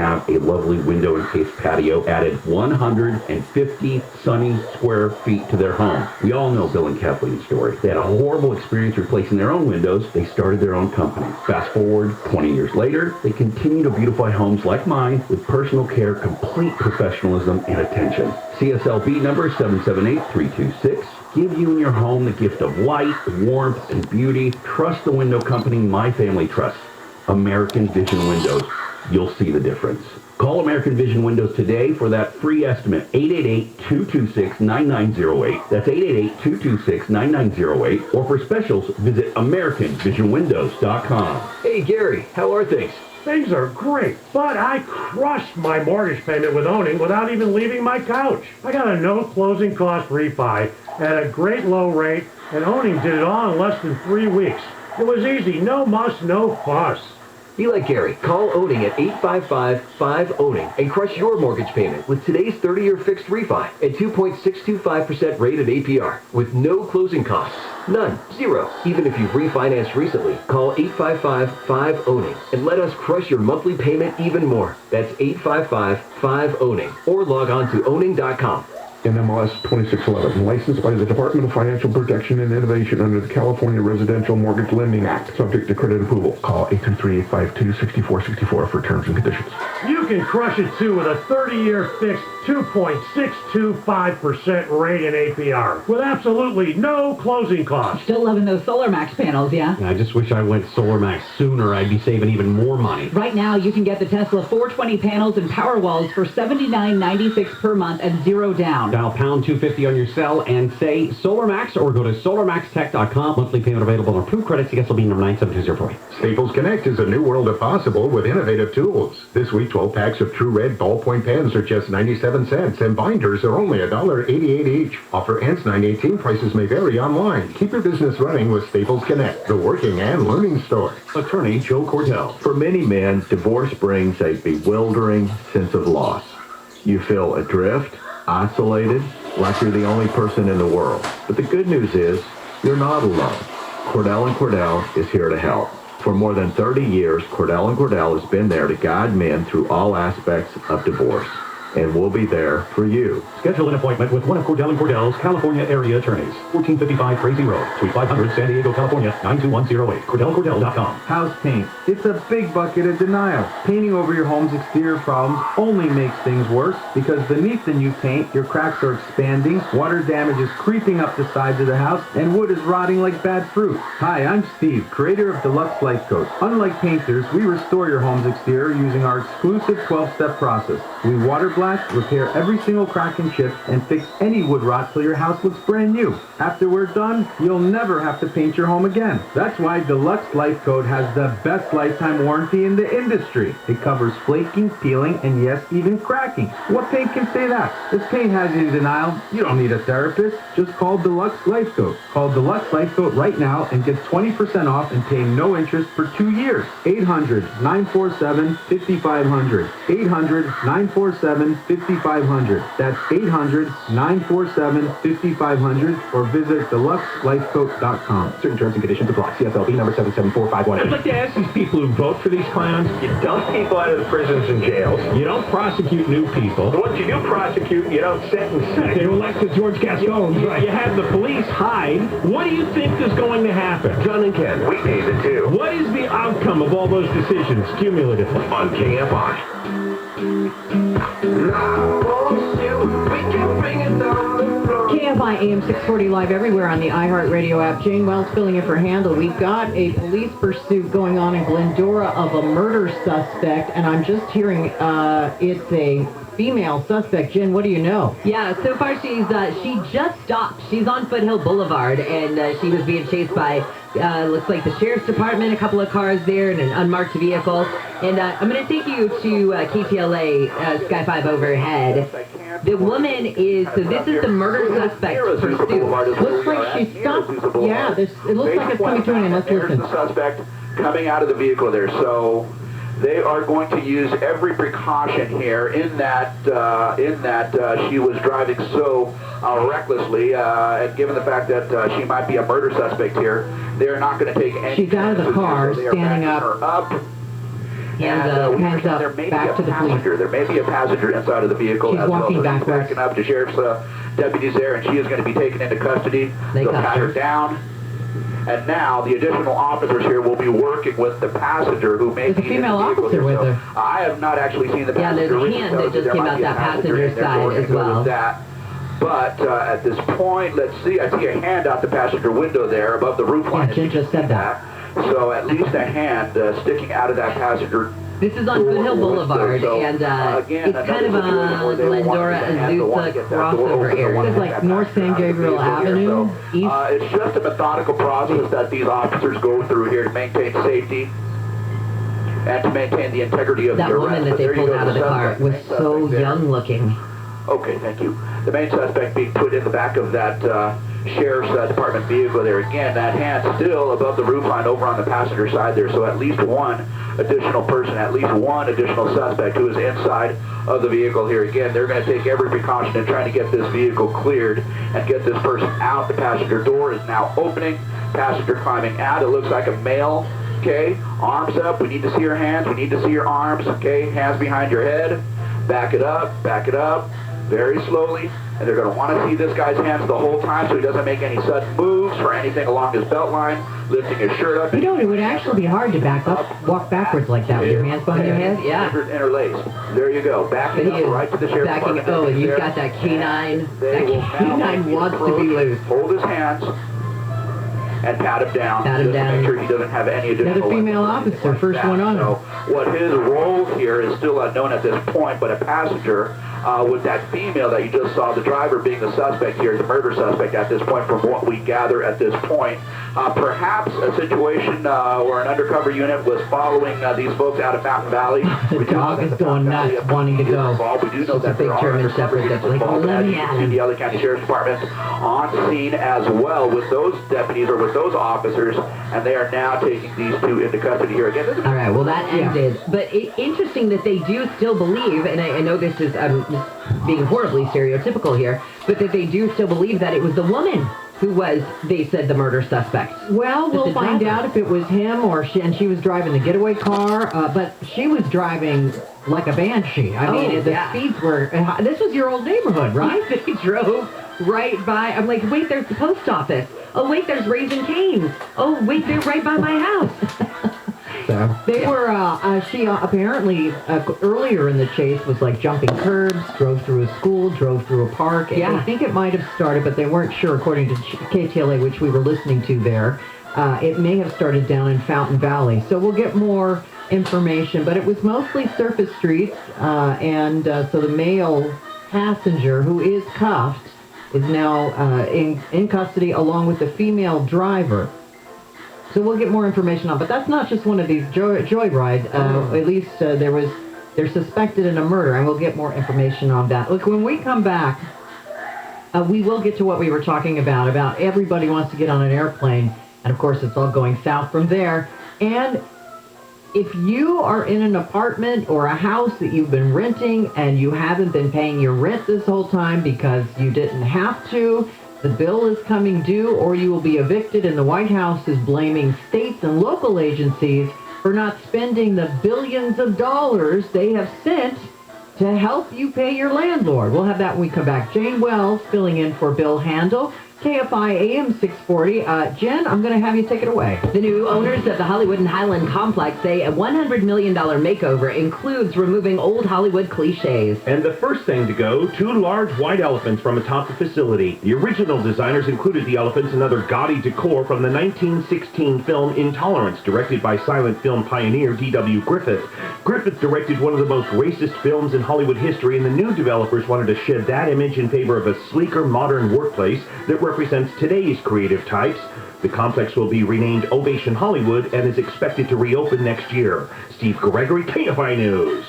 have a lovely window encased patio, added 150 sunny square feet to their home. We all know Bill and Kathleen's story. They had a horrible experience replacing their own windows. They started their own company. Fast forward 20 years later, they continue to beautify homes like mine with personal care, complete professionalism, and attention. CSLB number 778326. Give you and your home the gift of light, warmth, and beauty. Trust the window company my family trusts. American Vision Windows. You'll see the difference. Call American Vision Windows today for that free estimate. 888-226-9908. That's 888-226-9908. Or for specials, visit AmericanVisionWindows.com. Hey, Gary, how are things? Things are great, but I crushed my mortgage payment with owning without even leaving my couch. I got a no closing cost refi at a great low rate, and owning did it all in less than 3 weeks. It was easy, no muss, no fuss. Be like Gary. Call Owning at 855-5-OWNING and crush your mortgage payment with today's 30-year fixed refi at 2.625% rate of APR with no closing costs. None. Zero. Even if you've refinanced recently, call 855-5-OWNING and let us crush your monthly payment even more. That's 855-5-OWNING or log on to owning.com. NMLS 2611, licensed by the Department of Financial Protection and Innovation under the California Residential Mortgage Lending Act, subject to credit approval. Call 823-852-6464 for terms and conditions. You can crush it too with a 30-year fixed 2.625% rate in APR with absolutely no closing costs. Still loving those Solar Max panels, yeah? I just wish I went Solar Max sooner. I'd be saving even more money. Right now, you can get the Tesla 420 panels and power walls for $79.96 per month at zero down. Dial pound 250 on your cell and say Solar Max or go to solarmaxtech.com. Monthly payment available on approved credits. CSLB number 97204. Staples Connect is a new world of possible with innovative tools. This week, 12 packs of True Red ballpoint pens are just 97 cents, and binders are only $1.88 each. Offer ends 9/18. Prices may vary online. Keep your business running with Staples Connect, the working and learning store. Attorney Joe Cordell. For many men, divorce brings a bewildering sense of loss. You feel adrift, isolated, like you're the only person in the world. But the good news is, you're not alone. Cordell & Cordell is here to help. For more than 30 years, Cordell & Cordell has been there to guide men through all aspects of divorce. And we'll be there for you. Schedule an appointment with one of Cordell & Cordell's California area attorneys. 1455 Crazy Road, Suite 500, San Diego, California, 92108. CordellCordell.com. House paint. It's a big bucket of denial. Painting over your home's exterior problems only makes things worse because beneath the new paint, your cracks are expanding, water damage is creeping up the sides of the house, and wood is rotting like bad fruit. Hi, I'm Steve, creator of Deluxe Life Coat. Unlike painters, we restore your home's exterior using our exclusive 12-step process. We water blast, repair every single crack and chip, and fix any wood rot till your house looks brand new. After we're done, you'll never have to paint your home again. That's why Deluxe Life Coat has the best lifetime warranty in the industry. It covers flaking, peeling, and yes, even cracking. What paint can say that? If paint has you in denial, you don't need a therapist. Just call Deluxe Life Coat. Call Deluxe Life Coat right now and get 20% off and pay no interest for 2 years. 800-947-5500. 800-947-5500. That's 800-947-5500 or visit deluxelifecoat.com. Certain terms and conditions apply. CSLB number 774518. I'd like to ask these people who vote for these clowns, you dump people out of the prisons and jails. You don't prosecute new people. The ones you do prosecute, you don't sentence. They elected George Gascon. Right. You have the police hide. What do you think is going to happen? John and Ken, weekdays at 2. What is the outcome of all those decisions cumulatively? On KFI. KFI AM 640 live everywhere on the iHeartRadio app. Jane Wells filling in for Handel. We've got a police pursuit going on in Glendora of a murder suspect, and I'm just hearing it's a female suspect. Jen, what do you know? Yeah, so far she just stopped. She's on Foothill Boulevard, and she was being chased by, looks like the Sheriff's Department, a couple of cars there, and an unmarked vehicle. And I'm going to take you to KTLA, Sky 5 overhead. The woman is, so this is the murder suspect pursuit. Looks like she stopped. Yeah, it looks like it's coming to an end. Let's listen. The suspect coming out of the vehicle there. So they are going to use every precaution here in that she was driving so recklessly, and given the fact that she might be a murder suspect here, they're not going to take any. She's out of the car, so standing up. her up. Hands up. Hands up. There may be Back a to the police. passenger. There may be a passenger inside of the vehicle She's as well. walking So she's backwards. backing up to sheriff's deputies there, and she is going to be taken into custody. They They'll cuffed pat her her. down. And now the additional officers here will be working with the passenger who may There's a be in the female vehicle officer here. with So, her. I have not actually seen the Yeah, passenger. there's a written hand tells that you just there came might out be a that passenger passenger in there, so side we're gonna as go with well. that. But at this point, let's see. I see a hand out the passenger window there above the roof line. Yeah, Jen just said that. So at least a hand sticking out of that passenger. This is on Foothill Boulevard, and Again, it's kind of a Glendora Azusa crossover area. It's like North San Gabriel Avenue, east. It's just a methodical process that these officers go through here to maintain safety and to maintain the integrity of That the arrest. woman that But they there you pulled go, out of the car suspect, was main so suspect there. young looking. Okay, thank you. The main suspect being put in the back of that sheriff's department vehicle there. Again, that hand still above the roof line over on the passenger side there. So at least one additional person, at least one additional suspect who is inside of the vehicle here. Again, they're going to take every precaution in trying to get this vehicle cleared and get this person out. The passenger door is now opening. Passenger climbing out. It looks like a male. Okay, arms up. We need to see your hands. We need to see your arms. Okay, hands behind your head. Back it up. Back it up. Very slowly. And they're going to want to see this guy's hands the whole time so he doesn't make any sudden moves or anything along his belt line, lifting his shirt up. You know, it would actually be hard to back up, walk backwards like that with your hands behind your head. Yeah. Interlaced. There you go. Backing But he up is right to the sheriff's backing. department. Oh, and you've There. got that canine. They That will now canine make the wants to be approach, loose. Hold his hands and pat him down. Pat him just to down. make sure he doesn't have any additional Another female weapons or anything officer, like first that. one on. So what his role here is still unknown at this point, but a passenger with that female that you just saw, the driver being the suspect here, the murder suspect at this point, from what we gather at this point. Perhaps a situation where an undercover unit was following these folks out of Mountain Valley. The dog is going nuts, wanting to go. Involved. We do know It's a that big there are German undercover Shepherd units that's like, involved. let As me you at can see, him. the LA County Sheriff's Department on scene as well with those deputies or with those officers, and they are now taking these two into custody here again. All right, well, that ended. But interesting that they do still believe, and I know this is being horribly stereotypical here, but that they do still believe that it was the woman who was, they said, the murder suspect. Well, we'll find out if it was him or she, and she was driving the getaway car, but she was driving like a banshee. I mean, the speeds were, this was your old neighborhood, right? They drove right by, I'm like, wait, there's the post office. Oh, wait, there's Raising Cane's. Oh, wait, they're right by my house. So they were, she apparently earlier in the chase was like jumping curbs, drove through a school, drove through a park. Yeah. I think it might have started, but they weren't sure according to KTLA, which we were listening to there. It may have started down in Fountain Valley. So we'll get more information, but it was mostly surface streets. So the male passenger who is cuffed is now in custody along with the female driver. So we'll get more information on, but that's not just one of these joyrides. At least they're suspected in a murder, and we'll get more information on that. Look, when we come back, we will get to what we were talking about everybody wants to get on an airplane, and of course it's all going south from there. And if you are in an apartment or a house that you've been renting and you haven't been paying your rent this whole time because you didn't have to, the bill is coming due, or you will be evicted, and the White House is blaming states and local agencies for not spending the billions of dollars they have sent to help you pay your landlord. We'll have that when we come back. Jane Wells filling in for Bill Handel. KFI AM 640. Jen, I'm going to have you take it away. The new owners of the Hollywood and Highland complex say a $100 million makeover includes removing old Hollywood cliches. And the first thing to go, 2 large white elephants from atop the facility. The original designers included the elephants and other gaudy decor from the 1916 film Intolerance, directed by silent film pioneer D.W. Griffith. Griffith directed one of the most racist films in Hollywood history, and the new developers wanted to shed that image in favor of a sleeker, modern workplace that represents today's creative types. The complex will be renamed Ovation Hollywood and is expected to reopen next year. Steve Gregory, KFI News.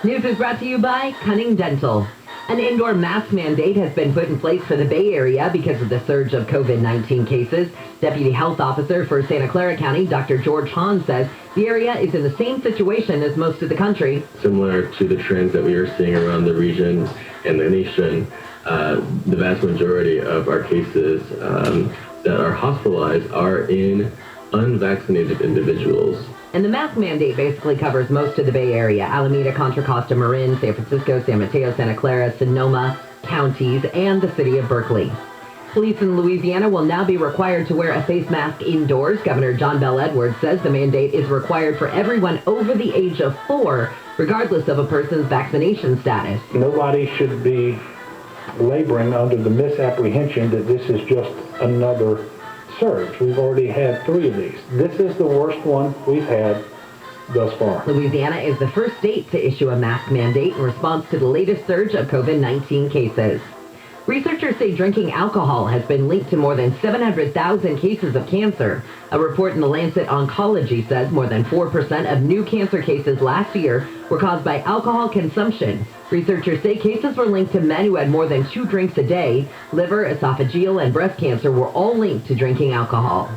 News is brought to you by Cunning Dental. An indoor mask mandate has been put in place for the Bay Area because of the surge of COVID-19 cases. Deputy Health Officer for Santa Clara County, Dr. George Hahn, says the area is in the same situation as most of the country. Similar to the trends that we are seeing around the region and the nation, the vast majority of our cases that are hospitalized are in unvaccinated individuals. And the mask mandate basically covers most of the Bay Area: Alameda, Contra Costa, Marin, San Francisco, San Mateo, Santa Clara, Sonoma counties, and the city of Berkeley. Police in Louisiana will now be required to wear a face mask indoors. Governor John Bel Edwards says the mandate is required for everyone over the age of 4, regardless of a person's vaccination status. Nobody should be laboring under the misapprehension that this is just another surge. We've already had 3 of these. This is the worst one we've had thus far. Louisiana is the first state to issue a mask mandate in response to the latest surge of COVID-19 cases. Researchers say drinking alcohol has been linked to more than 700,000 cases of cancer. A report in the Lancet Oncology says more than 4% of new cancer cases last year were caused by alcohol consumption. Researchers say cases were linked to men who had more than 2 drinks a day. Liver, esophageal, and breast cancer were all linked to drinking alcohol.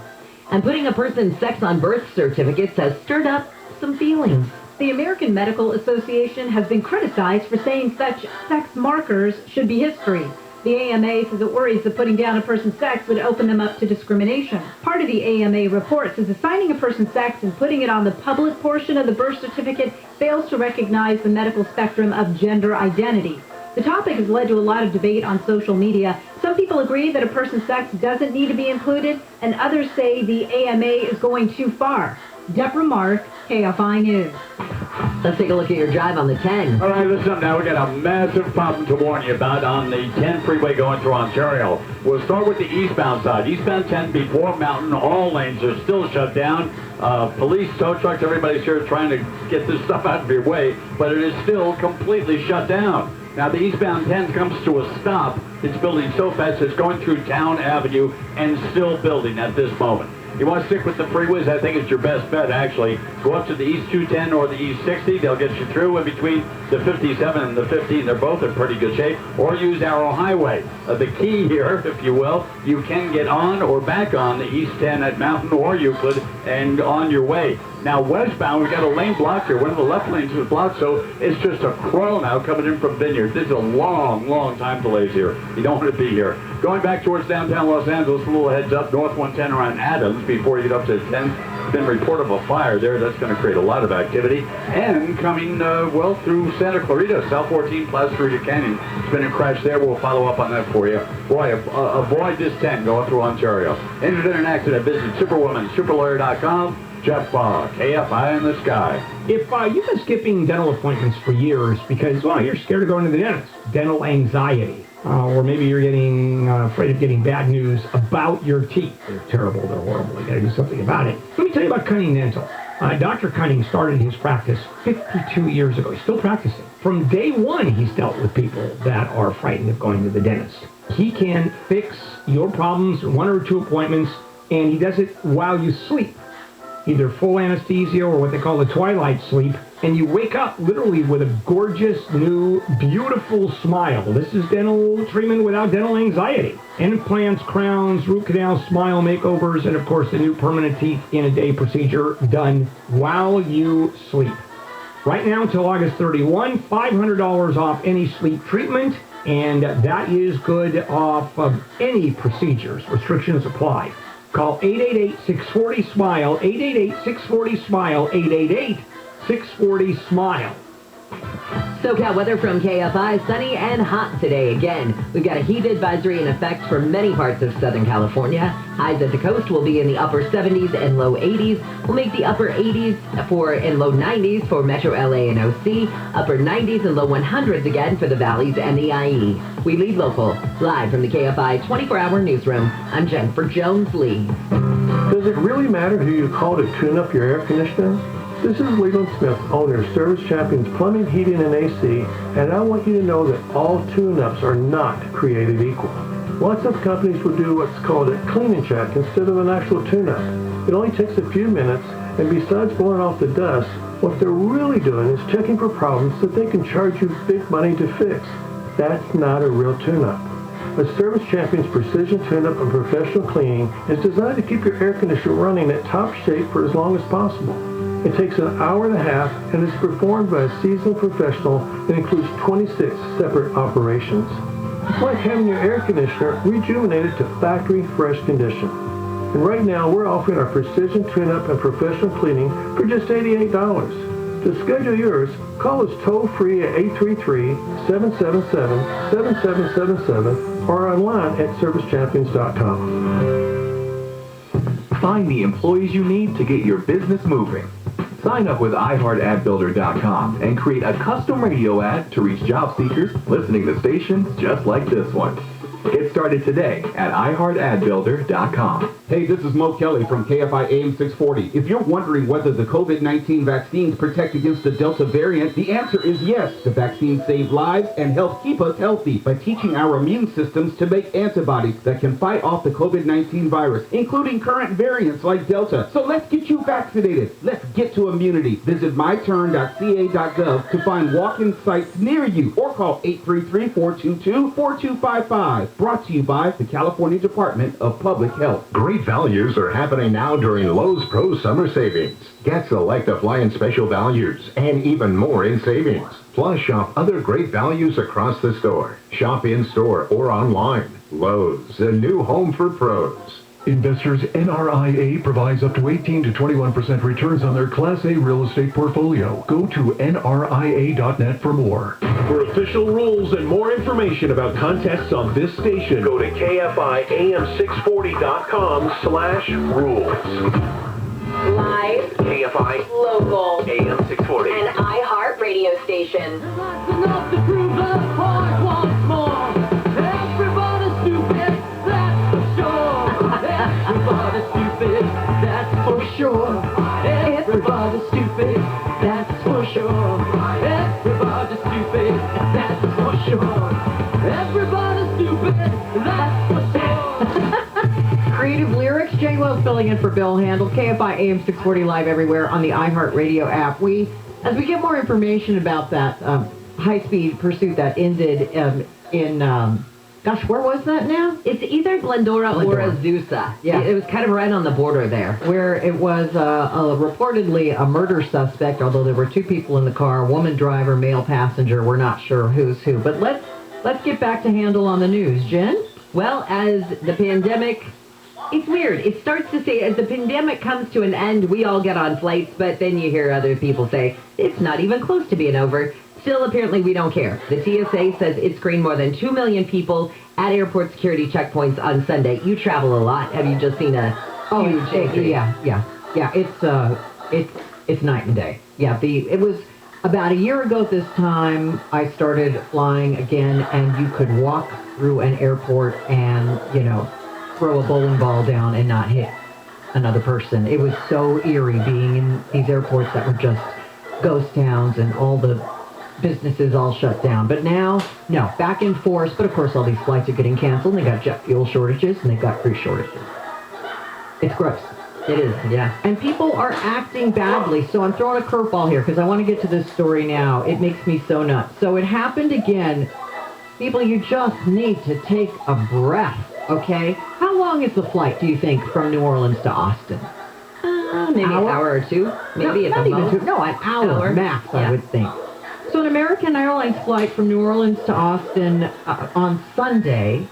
And putting a person's sex on birth certificates has stirred up some feelings. The American Medical Association has been criticized for saying such sex markers should be history. The AMA says it worries that putting down a person's sex would open them up to discrimination. Part of the AMA report says assigning a person's sex and putting it on the public portion of the birth certificate fails to recognize the medical spectrum of gender identity. The topic has led to a lot of debate on social media. Some people agree that a person's sex doesn't need to be included, and others say the AMA is going too far. Deborah Mark, KFI News. Let's take a look at your drive on the 10. All right, listen up now. We got a massive problem to warn you about on the 10 freeway going through Ontario. We'll start with the eastbound side. Eastbound 10 before Mountain, all lanes are still shut down. Police, tow trucks, everybody's here trying to get this stuff out of your way, but it is still completely shut down. Now, the eastbound 10 comes to a stop. It's building so fast it's going through Town Avenue and still building at this moment. You want to stick with the freeways? I think it's your best bet, actually. Go up to the East 210 or the East 60. They'll get you through in between the 57 and the 15. They're both in pretty good shape. Or use Arrow Highway. The key here, if you will, you can get on or back on the East 10 at Mountain or Euclid and on your way. Now, westbound, we've got a lane blocked here. One of the left lanes is blocked, so it's just a crawl now coming in from Vineyard. This is a long, long time delays here. You don't want to be here. Going back towards downtown Los Angeles, a little heads up, North 110 around Adams before you get up to 10. There's been a report of a fire there. That's going to create a lot of activity. And coming, well, through Santa Clarita, South 14, Plaza Clarita Canyon. It's been a crash there. We'll follow up on that for you. Boy, avoid this 10 going through Ontario. Injured in an accident, visit Superwoman, superlawyer.com. Jeff KFI in the sky. If you've been skipping dental appointments for years because, well, you're scared of going to the dentist, dental anxiety, or maybe you're getting afraid of getting bad news about your teeth. They're terrible, they're horrible, you gotta do something about it. Let me tell you about Cunning Dental. Dr. Cunning started his practice 52 years ago. He's still practicing. From day one, he's dealt with people that are frightened of going to the dentist. He can fix your problems in 1 or 2 appointments, and he does it while you sleep. Either full anesthesia or what they call the twilight sleep, and you wake up literally with a gorgeous, new, beautiful smile. This is dental treatment without dental anxiety. Implants, crowns, root canals, smile makeovers, and of course the new permanent teeth in a day procedure done while you sleep. Right now until August 31, $500 off any sleep treatment, and that is good off of any procedures. Restrictions apply. Call 888-640-SMILE, 888-640-SMILE, 888-640-SMILE. SoCal weather from KFI, sunny and hot today again. We've got a heat advisory in effect for many parts of Southern California. Highs at the coast will be in the upper 70s and low 80s. We'll make the upper 80s and low 90s for Metro LA and OC. Upper 90s and low 100s again for the valleys and the IE. We lead local. Live from the KFI 24-hour newsroom, I'm Jennifer Jones-Lee. Does it really matter who you call to tune up your air conditioner? This is Leland Smith, owner of Service Champions Plumbing, Heating, and AC, and I want you to know that all tune-ups are not created equal. Lots of companies will do what's called a cleaning check instead of an actual tune-up. It only takes a few minutes, and besides blowing off the dust, what they're really doing is checking for problems that they can charge you big money to fix. That's not a real tune-up. A Service Champion's precision tune-up and professional cleaning is designed to keep your air conditioner running at top shape for as long as possible. It takes an hour and a half and is performed by a seasoned professional that includes 26 separate operations. It's like having your air conditioner rejuvenated to factory fresh condition. And right now, we're offering our precision tune-up and professional cleaning for just $88. To schedule yours, call us toll-free at 833-777-7777 or online at servicechampions.com. Find the employees you need to get your business moving. Sign up with iHeartAdBuilder.com and create a custom radio ad to reach job seekers listening to stations just like this one. Get started today at iHeartAdBuilder.com. Hey, this is Mo Kelly from Kfi Am 640. If you're wondering whether the COVID-19 vaccines protect against the Delta variant, the answer is yes. The vaccines save lives and help keep us healthy by teaching our immune systems to make antibodies that can fight off the COVID-19 virus, including current variants like Delta. So let's get you vaccinated. Let's get to immunity. Visit myturn.ca.gov to find walk-in sites near you or call 833-422-4255. Brought to you by the California Department of Public Health. Great values are happening now during Lowe's Pro Summer Savings. Get select appliance special values and even more in savings. Plus, shop other great values across the store. Shop in-store or online. Lowe's, the new home for pros. Investors NRIA provides up to 18 to 21% returns on their Class A real estate portfolio. Go to nria.net for more. For official rules and more information about contests on this station, go to KFIAM640.com/rules. Live, KFI, local, AM 640. and iHeart radio station. Enough to prove the point once more. Everybody's stupid, that's for sure. Everybody's stupid, that's for sure. Everybody's stupid, that's for sure. Everybody's stupid, that's for sure. Everybody's stupid, that's for sure. Creative lyrics. Jay Wells filling in for Bill Handel. KFI AM 640 live everywhere on the iHeart Radio app. As we get more information about that high-speed pursuit that ended gosh, where was that now? It's either Glendora or Azusa. Yeah. It was kind of right on the border there. Where it was reportedly a murder suspect, although there were two people in the car, woman driver, male passenger. We're not sure who's who. But let's get back to Handel on the news. Jen? Well, as the pandemic... It's weird. It starts to say, as the pandemic comes to an end, we all get on flights, but then you hear other people say, it's not even close to being over. Still, apparently, we don't care. The TSA says it screened more than 2 million people at airport security checkpoints on Sunday. You travel a lot. Have you just seen a huge increase? Yeah. It's night and day. Yeah, it was about a year ago at this time, I started flying again, and you could walk through an airport and, throw a bowling ball down and not hit another person. It was so eerie being in these airports that were just ghost towns and all the businesses all shut down. But now, no, back in force. But of course, all these flights are getting canceled. And they got jet fuel shortages and they've got crew shortages. It's gross. It is, yeah. And people are acting badly. So I'm throwing a curveball here because I want to get to this story now. It makes me so nuts. So it happened again. People, you just need to take a breath. Okay? How long is the flight, do you think, from New Orleans to Austin? Maybe an hour or two. Maybe not even two. No, an hour max, yeah. I would think. So an American Airlines flight from New Orleans to Austin on Sunday,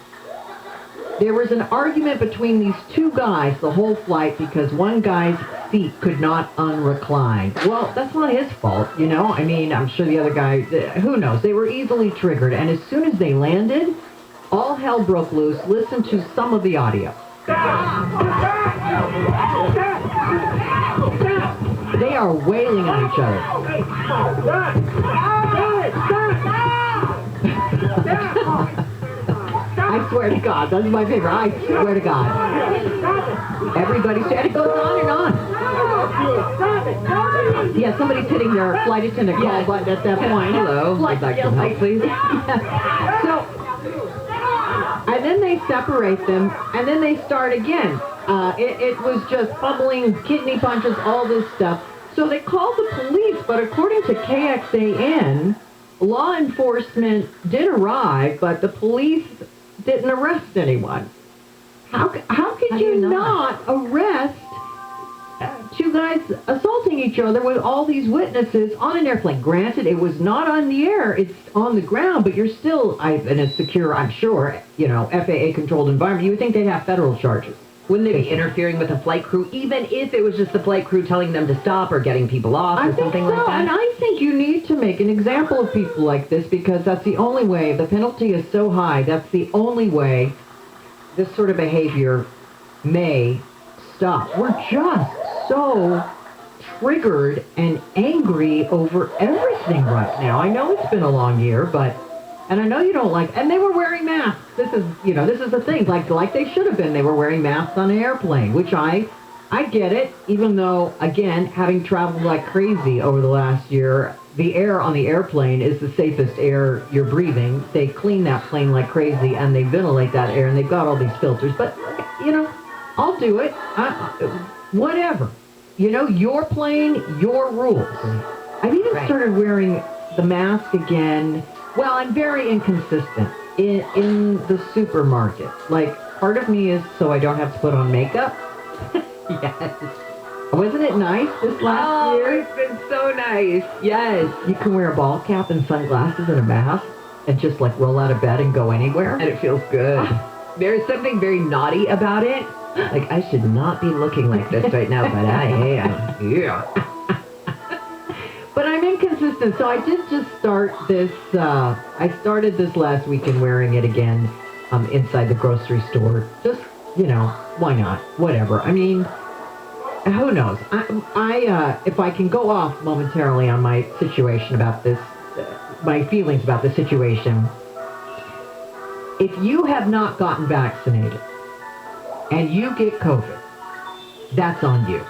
there was an argument between these two guys the whole flight because one guy's seat could not unrecline. Well, that's not his fault, I mean, I'm sure the other guy, who knows? They were easily triggered, and as soon as they landed, all hell broke loose. Listen to some of the audio. They are wailing on each other. I swear to God, that's my favorite. I swear to God. Everybody said it goes on and on. Yeah, somebody's hitting their flight attendant call button at that point. Hello, I'd like some help, please. And then they separate them, and then they start again. It was just bubbling, kidney punches, all this stuff. So they called the police, but according to KXAN, law enforcement did arrive, but the police didn't arrest anyone. How could you not arrest two guys assaulting each other with all these witnesses on an airplane? Granted, it was not on the air, it's on the ground, but you're still in a secure, I'm sure, FAA-controlled environment. You would think they'd have federal charges. Wouldn't they be interfering with the flight crew, even if it was just the flight crew telling them to stop or getting people off or something like that? And I think you need to make an example of people like this because that's the only way. The penalty is so high. That's the only way this sort of behavior may stop. We're just so triggered and angry over everything right now. I know it's been a long year, and I know you don't like, and they were wearing masks. This is the thing, like they should have been. They were wearing masks on an airplane, which I get it, even though, again, having traveled like crazy over the last year, the air on the airplane is the safest air you're breathing. They clean that plane like crazy, and they ventilate that air, and they've got all these filters. But, I'll do it. Whatever. Your plane, your rules. I've even started wearing the mask again. Well, I'm very inconsistent in the supermarket. Like, part of me is so I don't have to put on makeup. Yes. Wasn't it nice this last year? It's been so nice. Yes. You can wear a ball cap and sunglasses and a mask and just like roll out of bed and go anywhere. And it feels good. There's something very naughty about it. Like, I should not be looking like this right now, but I am. Yeah. But I'm inconsistent, so I did just start this, I started this last weekend wearing it again inside the grocery store. Just, why not? Whatever. I mean, who knows? I if I can go off momentarily on my situation about this, my feelings about the situation, if you have not gotten vaccinated and you get COVID, that's on you.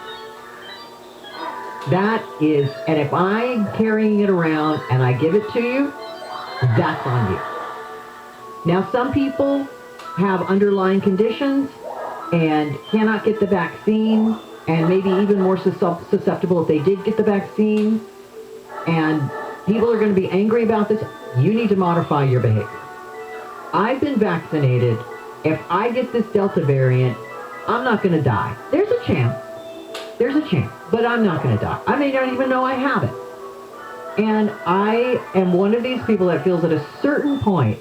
That is, and if I'm carrying it around and I give it to you, that's on you. Now, some people have underlying conditions and cannot get the vaccine, and maybe even more susceptible if they did get the vaccine, and people are going to be angry about this. You need to modify your behavior. I've been vaccinated. If I get this Delta variant, I'm not going to die. There's a chance. There's a chance, but I'm not going to die. I may not even know I have it. And I am one of these people that feels at a certain point,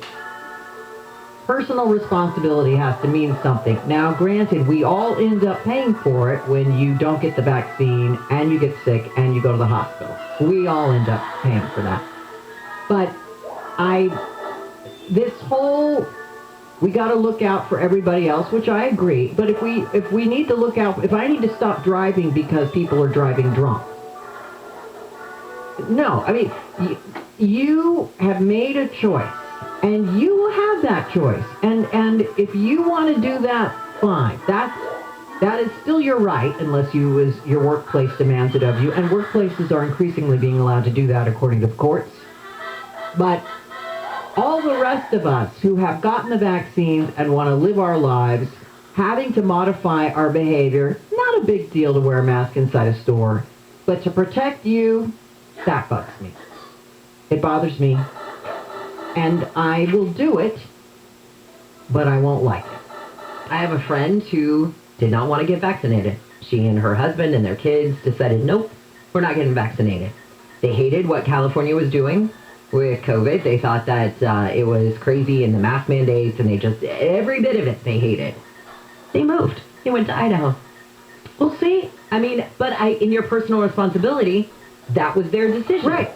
personal responsibility has to mean something. Now, granted, we all end up paying for it when you don't get the vaccine and you get sick and you go to the hospital. We all end up paying for that. But we got to look out for everybody else, which I agree. But if we need to look out, if I need to stop driving because people are driving drunk, no. I mean, you have made a choice, and you will have that choice. And if you want to do that, fine. That is still your right, unless your workplace demands it of you. And workplaces are increasingly being allowed to do that according to the courts. But all the rest of us who have gotten the vaccines and want to live our lives, having to modify our behavior, not a big deal to wear a mask inside a store, but to protect you, that bugs me. It bothers me. And I will do it, but I won't like it. I have a friend who did not want to get vaccinated. She and her husband and their kids decided, nope, we're not getting vaccinated. They hated what California was doing with COVID. They thought that it was crazy and the mask mandates, and every bit of it they hated. They moved. They went to Idaho. Well, see, I mean, but in your personal responsibility, that was their decision. Right.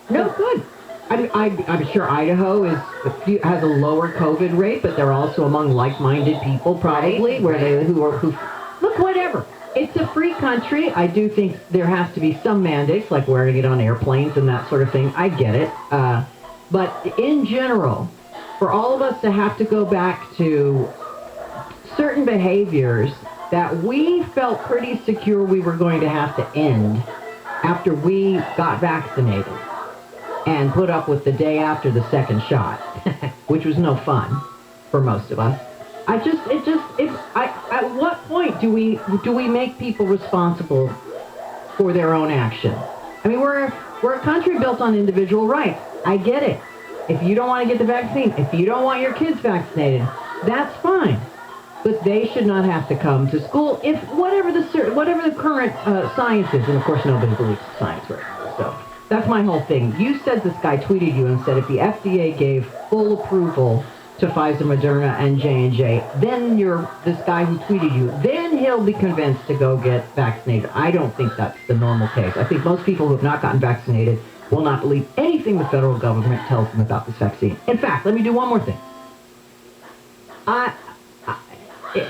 No, good. I'm sure Idaho has a lower COVID rate, but they're also among like-minded people, probably, who look, whatever. It's a free country. I do think there has to be some mandates, like wearing it on airplanes and that sort of thing. I get it. But in general, for all of us to have to go back to certain behaviors that we felt pretty secure we were going to have to end after we got vaccinated and put up with the day after the second shot, which was no fun for most of us. At what point do we make people responsible for their own actions? I mean, we're a country built on individual rights. I get it. If you don't want to get the vaccine, if you don't want your kids vaccinated, that's fine. But they should not have to come to school if whatever the current science is, and of course nobody believes science right now. So that's my whole thing. You said this guy tweeted you and said if the FDA gave full approval to Pfizer, Moderna, and J&J, then you're this guy who tweeted you, then he'll be convinced to go get vaccinated. I don't think that's the normal case. I think most people who have not gotten vaccinated will not believe anything the federal government tells them about this vaccine. In fact, let me do one more thing.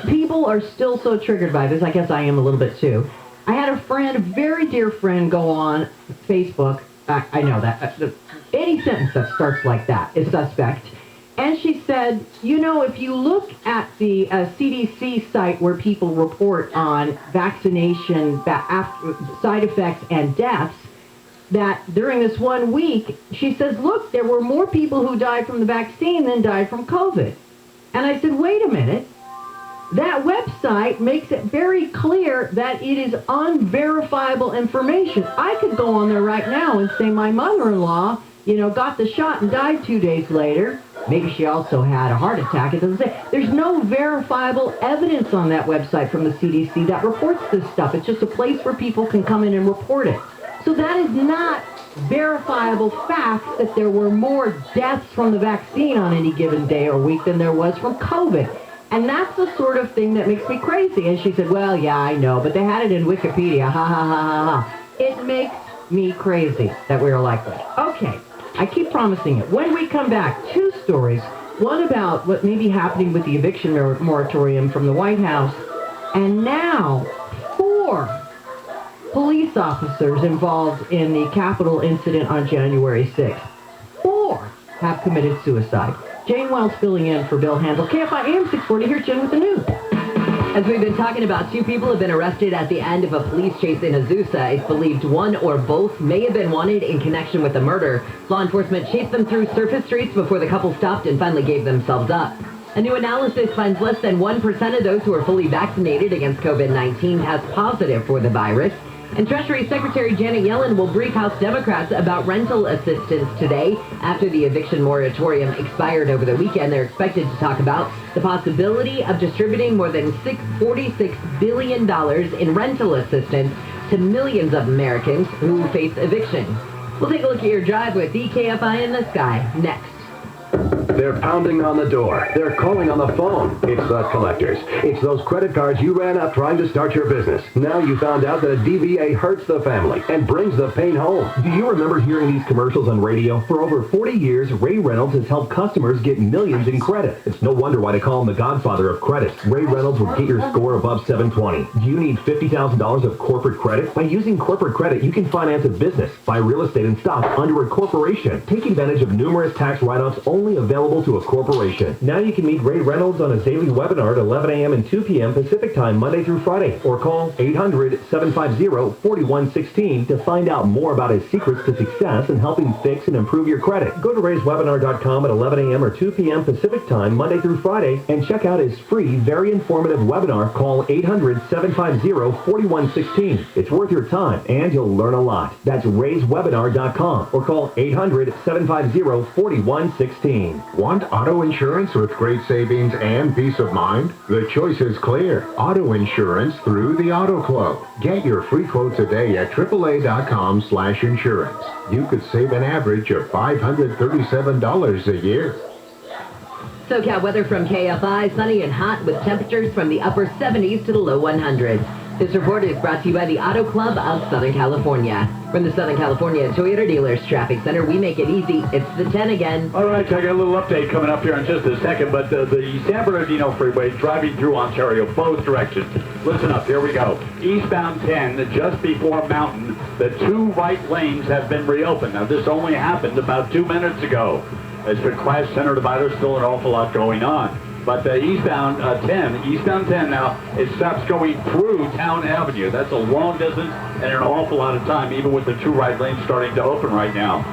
People are still so triggered by this. I guess I am a little bit too. I had a friend, a very dear friend, go on Facebook. I know that. Any sentence that starts like that is suspect. And she said, you know, if you look at the CDC site where people report on vaccination side effects and deaths, that during this 1 week, she says, look, there were more people who died from the vaccine than died from COVID. And I said, wait a minute. That website makes it very clear that it is unverifiable information. I could go on there right now and say my mother-in-law, you know, got the shot and died 2 days later. Maybe she also had a heart attack. It doesn't say. There's no verifiable evidence on that website from the CDC that reports this stuff. It's just a place where people can come in and report it. So that is not verifiable facts that there were more deaths from the vaccine on any given day or week than there was from COVID. And that's the sort of thing that makes me crazy. And she said, well, yeah, I know, but they had it in Wikipedia. Ha, ha, ha, ha, ha. It makes me crazy that we're like that. Okay, I keep promising it. When we come back, 2 stories. One about what may be happening with the eviction moratorium from the White House. And now, 4 police officers involved in the Capitol incident on January 6th. 4 have committed suicide. Jane Wells filling in for Bill Handel. KFI AM 640, here's Jen with the news. As we've been talking about, 2 people have been arrested at the end of a police chase in Azusa. It's believed one or both may have been wanted in connection with the murder. Law enforcement chased them through surface streets before the couple stopped and finally gave themselves up. A new analysis finds less than 1% of those who are fully vaccinated against COVID-19 test positive for the virus. And Treasury Secretary Janet Yellen will brief House Democrats about rental assistance today. After the eviction moratorium expired over the weekend, they're expected to talk about the possibility of distributing more than $46 billion in rental assistance to millions of Americans who face eviction. We'll take a look at your drive with EKFI in the Sky next. They're pounding on the door. They're calling on the phone. It's the collectors. It's those credit cards you ran up trying to start your business. Now you found out that a DVA hurts the family and brings the pain home. Do you remember hearing these commercials on radio? For over 40 years, Ray Reynolds has helped customers get millions in credit. It's no wonder why they call him the godfather of credit. Ray Reynolds will get your score above 720. Do you need $50,000 of corporate credit? By using corporate credit, you can finance a business, buy real estate and stock under a corporation. Take advantage of numerous tax write-offs only available to a corporation. Now you can meet Ray Reynolds on his daily webinar at 11 a.m. and 2 p.m. Pacific Time, Monday through Friday, or call 800-750-4116 to find out more about his secrets to success and helping fix and improve your credit. Go to rayswebinar.com at 11 a.m. or 2 p.m. Pacific Time, Monday through Friday, and check out his free, very informative webinar. Call 800-750-4116. It's worth your time, and you'll learn a lot. That's rayswebinar.com, or call 800-750-4116. Want auto insurance with great savings and peace of mind? The choice is clear. Auto insurance through the Auto Club. Get your free quote today at AAA.com/insurance. You could save an average of $537 a year. SoCal weather from KFI, sunny and hot with temperatures from the upper 70s to the low 100s. This report is brought to you by the Auto Club of Southern California. From the Southern California Toyota Dealers Traffic Center, we make it easy. It's the 10 again. All right, I got a little update coming up here in just a second, but the San Bernardino Freeway driving through Ontario, both directions. Listen up, here we go. Eastbound 10, just before Mountain, the 2 right lanes have been reopened. Now, this only happened about 2 minutes ago. As for class center divider, still an awful lot going on. But eastbound 10 now, it stops going through Town Avenue. That's a long distance and an awful lot of time, even with the 2 right lanes starting to open right now.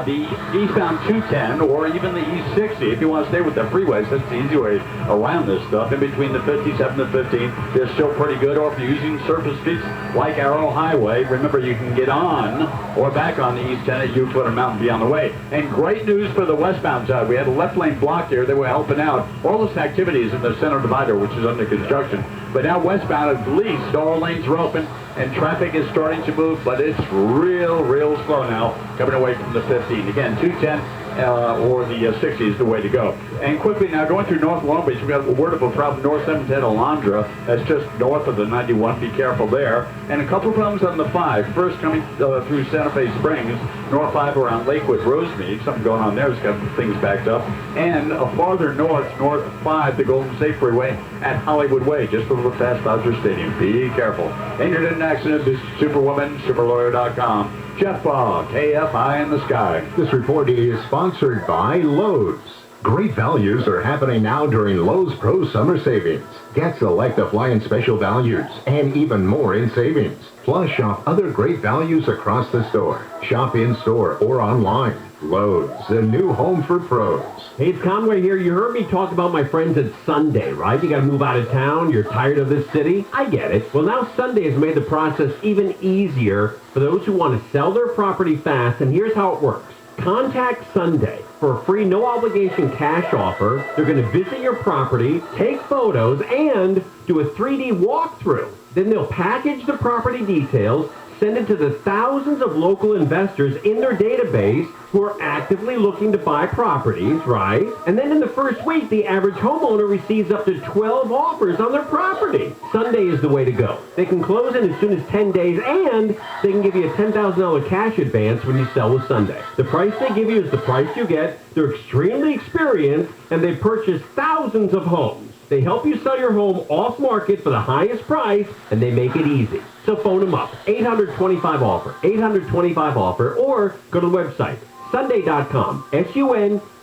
The eastbound 210 or even the East 60, if you want to stay with the freeways, that's the easy way around this stuff. In between the 57 and 15, they're still pretty good. Or if you're using surface streets like Arrow Highway, remember you can get on or back on the East 10 at Euclid or Mountain Beyond the Way. And great news for the westbound side. We had a left lane blocked here. They were helping out. All this activities in the center divider, which is under construction. But now westbound, at least, all lanes are open and traffic is starting to move, but it's real slow now coming away from the 15. Again, 210 or the 60 is the way to go. And quickly now, going through North Long Beach, we've got a word of a problem, North 710 Alondra. That's just north of the 91. Be careful there. And a couple of problems on the 5. First, coming through Santa Fe Springs, North 5 around Lakewood, Rosemead. Something going on there. It's got things backed up. And farther north, North 5, the Golden State Freeway at Hollywood Way, just a little past Dodger Stadium. Be careful. Injured in an accident, this is Superwoman, superlawyer.com. Jeff Fogg, KFI in the sky. This report is sponsored by Lowe's. Great values are happening now during Lowe's Pro Summer Savings. Get select appliance special values and even more in savings. Plus, shop other great values across the store. Shop in-store or online. Lowe's, the new home for pros. Hey, it's Conway here. You heard me talk about my friends at Sunday, right? You got to move out of town. You're tired of this city. I get it. Well, now Sunday has made the process even easier for those who want to sell their property fast, and here's how it works. Contact Sunday for a free, no-obligation cash offer. They're going to visit your property, take photos, and do a 3D walkthrough. Then they'll package the property details, send it to the thousands of local investors in their database who are actively looking to buy properties, right? And then in the first week, the average homeowner receives up to 12 offers on their property. Sunday is the way to go. They can close in as soon as 10 days, and they can give you a $10,000 cash advance when you sell with Sunday. The price they give you is the price you get. They're extremely experienced, and they've purchased thousands of homes. They help you sell your home off market for the highest price, and they make it easy. So phone them up, 800-25-OFFER, 800-25-OFFER, or go to the website, sunday.com,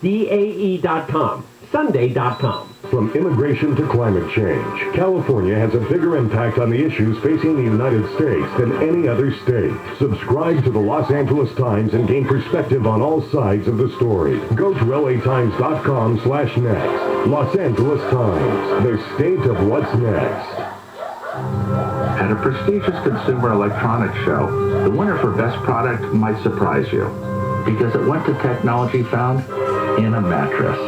sundae.com, sunday.com. From immigration to climate change, California has a bigger impact on the issues facing the United States than any other state. Subscribe to the Los Angeles Times and gain perspective on all sides of the story. Go to latimes.com/next. Los Angeles Times, the state of what's next. At a prestigious consumer electronics show, the winner for best product might surprise you because it went to technology found in a mattress.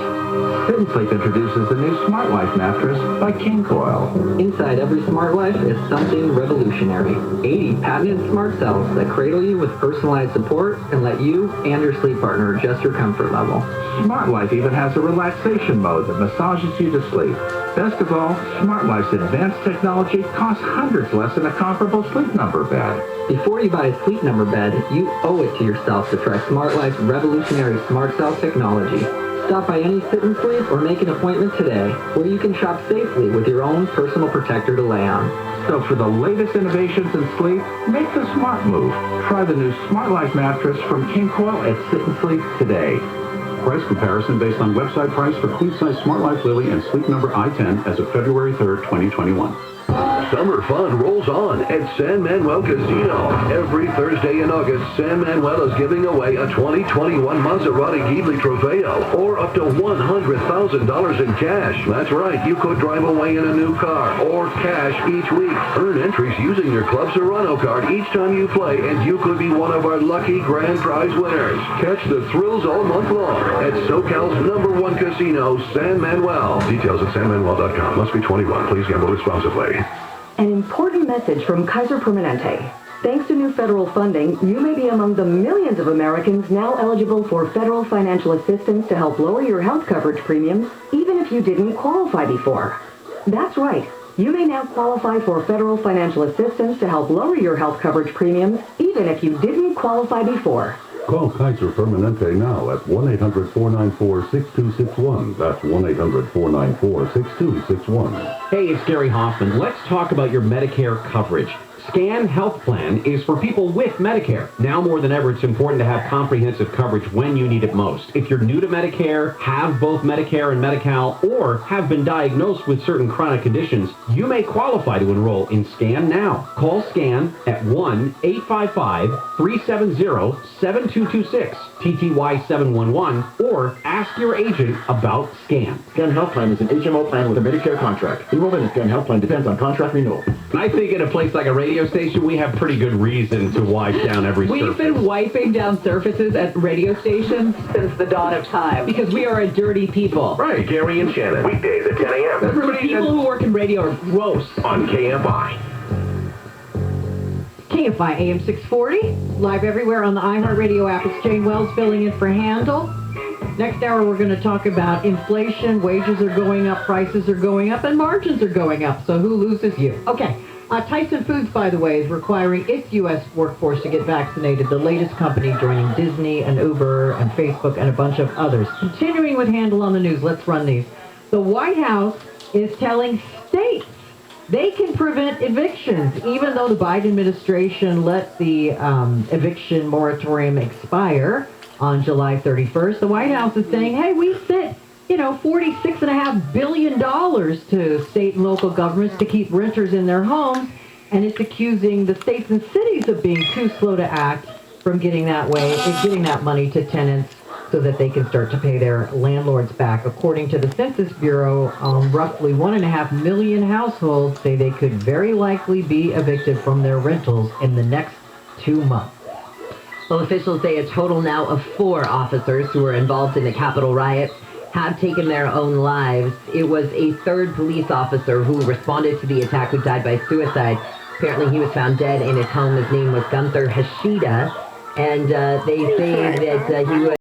Sit and Sleep introduces the new Smart Life mattress by King Coil. Inside every Smart Life is something revolutionary. 80 patented smart cells that cradle you with personalized support and let you and your sleep partner adjust your comfort level. Smart Life even has a relaxation mode that massages you to sleep. Best of all, Smart Life's advanced technology costs hundreds less than a comparable Sleep Number bed. Before you buy a Sleep Number bed, you owe it to yourself to try Smart Life's revolutionary smart cell technology. Stop by any Sit and Sleep or make an appointment today where you can shop safely with your own personal protector to lay on. So for the latest innovations in sleep, make the smart move. Try the new Smart Life mattress from King Coil at Sit and Sleep today. Price comparison based on website price for queen-size Smart Life Lily and Sleep Number I-10 as of February 3rd, 2021. Summer fun rolls on at San Manuel Casino. Every Thursday in August, San Manuel is giving away a 2021 Maserati Ghibli Trofeo or up to $100,000 in cash. That's right, you could drive away in a new car or cash each week. Earn entries using your Club Serrano card each time you play, and you could be one of our lucky grand prize winners. Catch the thrills all month long at SoCal's #1 casino, San Manuel. Details at sanmanuel.com. Must be 21. Please gamble responsibly. An important message from Kaiser Permanente. Thanks to new federal funding, you may be among the millions of Americans now eligible for federal financial assistance to help lower your health coverage premiums, even if you didn't qualify before. That's right. You may now qualify for federal financial assistance to help lower your health coverage premiums, even if you didn't qualify before. Call Kaiser Permanente now at 1-800-494-6261. That's 1-800-494-6261. Hey, it's Gary Hoffman. Let's talk about your Medicare coverage. Scan Health Plan is for people with Medicare. Now more than ever, it's important to have comprehensive coverage when you need it most. If you're new to Medicare, have both Medicare and Medi-Cal, or have been diagnosed with certain chronic conditions, you may qualify to enroll in Scan Now. Call Scan at 1-855-370-7226, TTY 711, or ask your agent about Scan. Scan Health Plan is an HMO plan with a Medicare contract. Enrollment in Scan Health Plan depends on contract renewal. I think in a place like a radio station, we have pretty good reason to wipe down every surface. We've been wiping down surfaces at radio stations since the dawn of time because we are a dirty people. Right, Gary and Shannon. Weekdays at 10 a.m. People who work in radio are gross. On KFI. KFI AM 640, live everywhere on the iHeartRadio app. It's Jane Wells filling in for Handel. Next hour, we're going to talk about inflation. Wages are going up, prices are going up, and margins are going up. So who loses? You. Okay. Tyson Foods, by the way, is requiring its U.S. workforce to get vaccinated. The latest company joining Disney and Uber and Facebook and a bunch of others. Continuing with Handle on the News, let's run these. The White House is telling states they can prevent evictions, even though the Biden administration let the eviction moratorium expire on July 31st. The White House is saying, hey, we sent $46.5 billion to state and local governments to keep renters in their homes, and it's accusing the states and cities of being too slow to act from getting that money to tenants so that they can start to pay their landlords back. According to the Census Bureau, roughly 1.5 million households say they could very likely be evicted from their rentals in the next 2 months. Well, officials say a total now of 4 officers who were involved in the Capitol riots have taken their own lives. It was a 3rd police officer who responded to the attack who died by suicide. Apparently he was found dead in his home. His name was Gunther Hashida, and they say that he was